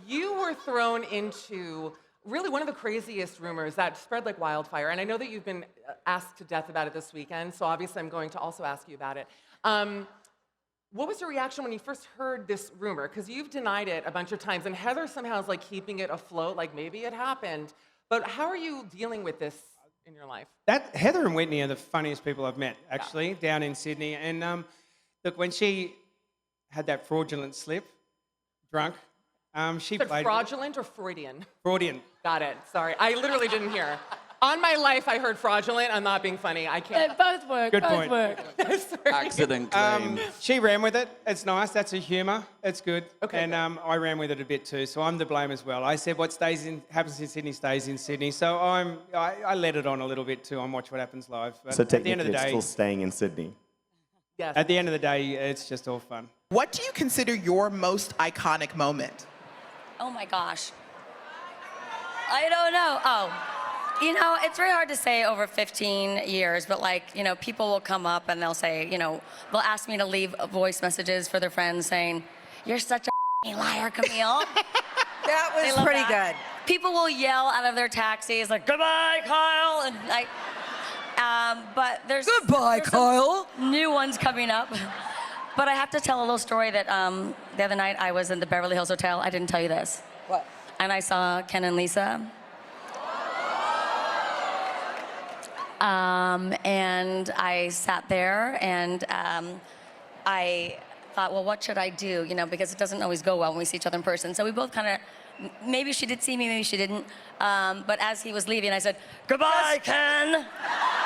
you were thrown into really one of the craziest rumors that spread like wildfire. And I know that you've been asked to death about it this weekend, so obviously I'm going to also ask you about it. What was your reaction when you first heard this rumor? Because you've denied it a bunch of times, and Heather somehow is like keeping it afloat, like maybe it happened. But how are you dealing with this in your life? Heather and Whitney are the funniest people I've met, actually, down in Sydney. And look, when she had that fraudulent slip, drunk, she played... fraudulent or Freudian? Freudian. Got it. Sorry. I literally didn't hear. On my life, I heard fraudulent. I'm not being funny. I can't. Both work. Good both point. Work. Accident claim. She ran with it. It's nice. That's her humour. It's good. Okay, and I ran with it a bit too, so I'm to blame as well. I said what happens in Sydney stays in Sydney. So I let it on a little bit too. I watch what happens live. But So at the end of technically, the it's day, still staying in Sydney. Yes. at the end of the day, it's just all fun. What do you consider your most iconic moment? Oh my gosh. I don't know. Oh. You know, it's very hard to say over 15 years, but like, you know, people will come up and they'll say, you know, they'll ask me to leave voice messages for their friends saying, "You're such a liar, Camille." That was pretty good. People will yell out of their taxis like, "Goodbye, Kyle," and like, but there's Kyle. some new ones coming up. But I have to tell a little story that the other night I was in the Beverly Hills Hotel. I didn't tell you this. What? And I saw Ken and Lisa. And I sat there and I thought, well, what should I do? You know, because it doesn't always go well when we see each other in person. So we both kind of, maybe she did see me, maybe she didn't. But as he was leaving, I said, "Goodbye, Ken."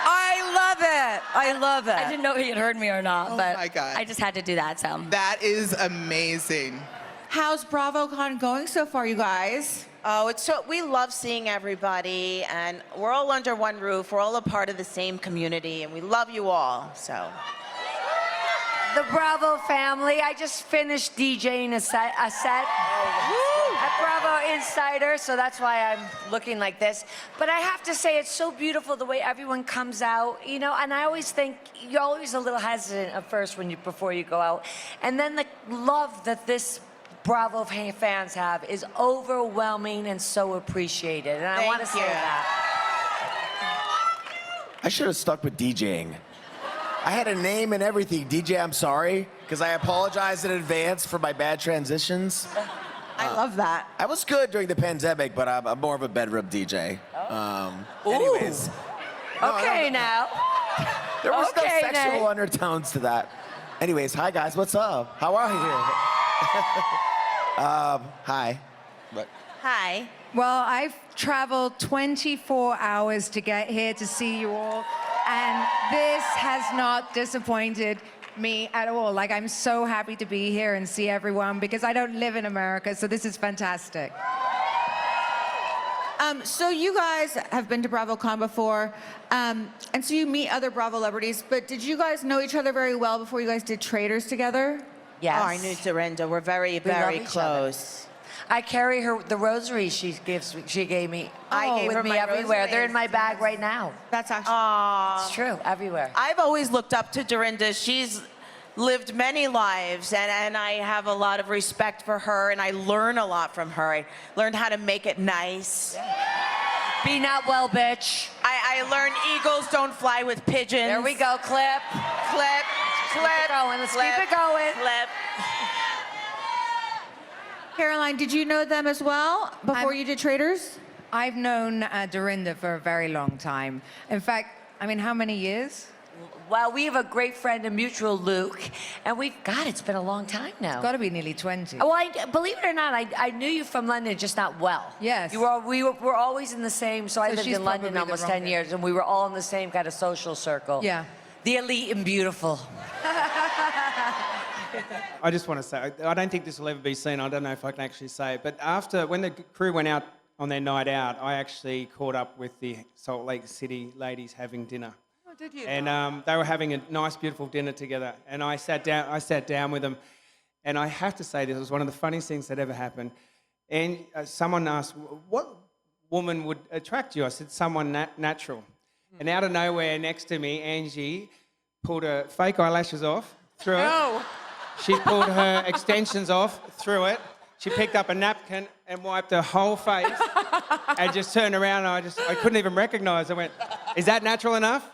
I love it. I love it. I didn't know he had heard me or not, but my God. I just had to do that, so. That is amazing. How's BravoCon going so far, you guys? Oh, we love seeing everybody, and we're all under one roof. We're all a part of the same community, and we love you all, so. The Bravo family. I just finished DJing a set at Bravo Insider, so that's why I'm looking like this. But I have to say, it's so beautiful the way everyone comes out, you know, and I always think you're always a little hesitant at first before you go out. And then the love that this Bravo fans have is overwhelming and so appreciated. And I want to say that. I should have stuck with DJing. I had a name and everything. DJ, I'm sorry, because I apologize in advance for my bad transitions. I love that. I was good during the pandemic, but I'm more of a bedroom DJ. Anyways. Okay, now. There was no Okay, sexual Nate. undertones to that. Anyways, hi guys, what's up? How are you? Hi. Hi. Well, I've traveled 24 hours to get here to see you all, and this has not disappointed me at all. Like, I'm so happy to be here and see everyone because I don't live in America, so this is fantastic. So you guys have been to BravoCon before, and so you meet other Bravo celebrities, but did you guys know each other very well before you guys did Traitors together? Yes. Oh, I knew Dorinda. We're very, very each close. I carry the rosaries she gave me. I gave with her me my everywhere. They're in my rosaries. bag right now. That's actually... It's true, everywhere. I've always looked up to Dorinda. She's lived many lives, and I have a lot of respect for her, and I learn a lot from her. I learned how to make it nice. Be not well, bitch. I learned eagles don't fly with pigeons. There we go, clip. Clip, clip, Keep it going. Let's clip, keep it going. Clip. Caroline, did you know them as well before you did Traitors? I've known Dorinda for a very long time. In fact, I mean, how many years? Well, we have a great friend, a mutual Luke, and God, it's been a long time now. Got to be nearly 20. Well, believe it or not, I knew you from London, just not well. Yes. We were always in the same, so I lived she's in London probably the almost wrong 10 years, and we were all in the same kind of social circle. Yeah. The elite and beautiful. I just want to say, I don't think this will ever be seen. I don't know if I can actually say it. But when the crew went out on their night out, I actually caught up with the Salt Lake City ladies having dinner. Oh, did you? And they were having a nice, beautiful dinner together. And I sat down with them. And I have to say, this was one of the funniest things that ever happened. And someone asked, what woman would attract you? I said, someone natural. And out of nowhere, next to me, Angie pulled her fake eyelashes off, threw it. She pulled her extensions off, threw it. She picked up a napkin and wiped her whole face and just turned around and I couldn't even recognize. I went, is that natural enough?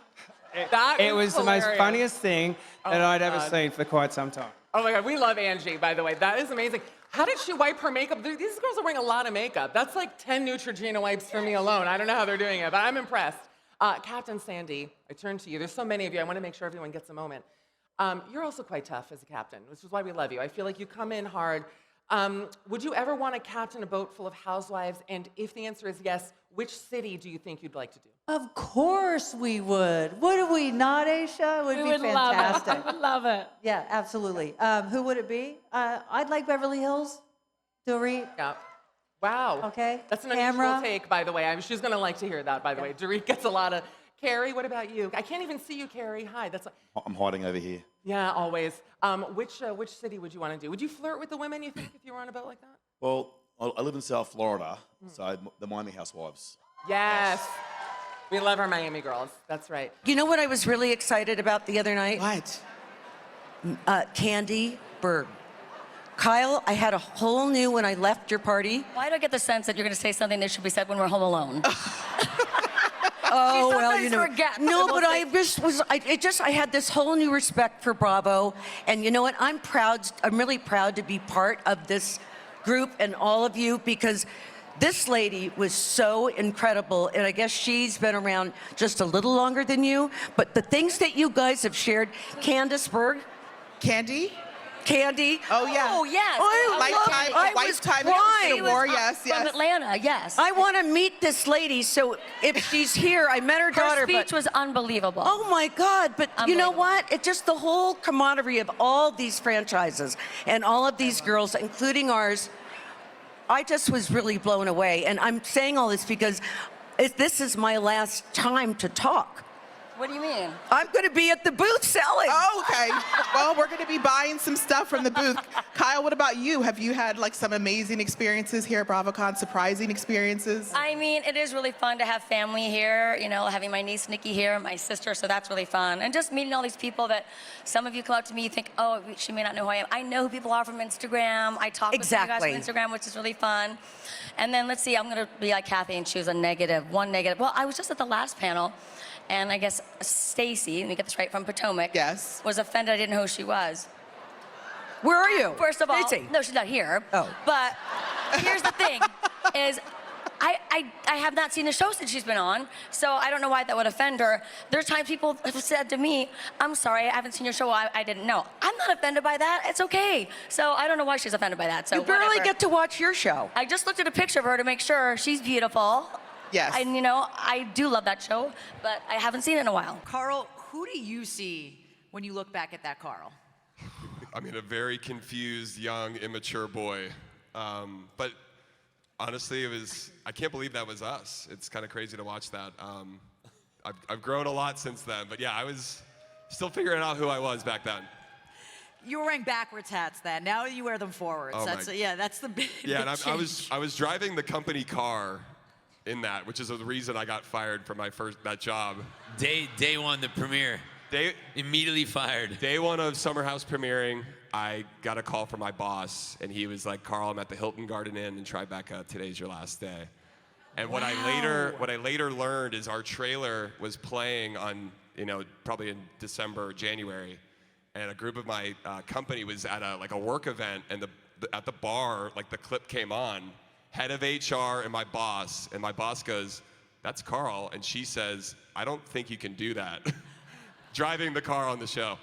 It was the most funniest thing that I'd ever seen for quite some time. Oh my God, we love Angie, by the way. That is amazing. How did she wipe her makeup? These girls are wearing a lot of makeup. That's like 10 Neutrogena wipes for me alone. I don't know how they're doing it, but I'm impressed. Captain Sandy, I turn to you. There's so many of you. I want to make sure everyone gets a moment. You're also quite tough as a captain, which is why we love you. I feel like you come in hard. Would you ever want to captain a boat full of housewives? And if the answer is yes, which city do you think you'd like to do? Of course we would. Would we not, Aisha? It would be fantastic. I would love it. Yeah, absolutely. Who would it be? I'd like Beverly Hills. Dorit. Yeah. Wow. Okay. That's an Camera. unusual take, by the way. She's going to like to hear that, by the way. Dorit gets a lot of... Carrie, what about you? I can't even see you, Carrie. Hi. I'm hiding over here. Yeah, always. Which city would you want to do? Would you flirt with the women, you think, if you were on a boat like that? Well, I live in South Florida, so the Miami Housewives. Yes. We love our Miami girls. That's right. You know what I was really excited about the other night? What? Kandi Burruss. Kyle, I had a whole new when I left your party. Why do I get the sense that you're going to say something that should be said when we're home alone? Oh, well, you know. Forget. No, but I had this whole new respect for Bravo. And you know what? I'm really proud to be part of this group and all of you because this lady was so incredible. And I guess she's been around just a little longer than you. But the things that you guys have shared, Candice Berg. Kandi? Kandi. Oh, yeah. Oh, yes. Lifetime Award, yes. From Atlanta, yes. I want to meet this lady, so if she's here, I met her daughter. Her speech was unbelievable. Oh my God, but you know what? It's just the whole camaraderie of all these franchises and all of these girls, including ours. I just was really blown away. And I'm saying all this because this is my last time to talk. What do you mean? I'm going to be at the booth selling. Oh, okay. Well, we're going to be buying some stuff from the booth. Kyle, what about you? Have you had like some amazing experiences here at BravoCon, surprising experiences? I mean, it is really fun to have family here, you know, having my niece Nikki here, my sister, so that's really fun. And just meeting all these people that some of you come up to me, you think, oh, she may not know who I am. I know who people are from Instagram. I talk with you guys from Instagram, which is really fun. And then let's see, I'm going to be like Kathy and choose one negative. Well, I was just at the last panel. And I guess Stacy, let me get this right, from Potomac, was offended I didn't know who she was. Where are you? First of all, Stacy. no, she's not here. Oh. But here's the thing, is I have not seen the show since she's been on, so I don't know why that would offend her. There's times people have said to me, I'm sorry, I haven't seen your show, I didn't know. I'm not offended by that, it's okay. So I don't know why she's offended by that, so you barely whatever. get to watch your show. I just looked at a picture of her to make sure she's beautiful. Yes. And you know, I do love that show, but I haven't seen it in a while. Carl, who do you see when you look back at that Carl? I mean, a very confused, young, immature boy. But honestly, I can't believe that was us. It's kind of crazy to watch that. I've grown a lot since then, but yeah, I was still figuring out who I was back then. You were wearing backwards hats then. Now you wear them forwards. Oh that's the big Yeah, and change. I was driving the company car in that, which is the reason I got fired from that job. Day one, the premiere. Immediately fired. Day one of Summer House premiering, I got a call from my boss, and he was like, "Carl, I'm at the Hilton Garden Inn in Tribeca. Today's your last day." And what I later learned is our trailer was playing on, probably in December or January, and a group of my company was at a work event, and at the bar, like the clip came on. Head of HR and my boss goes, "That's Carl," and she says, "I don't think you can do that." Driving the car on the show.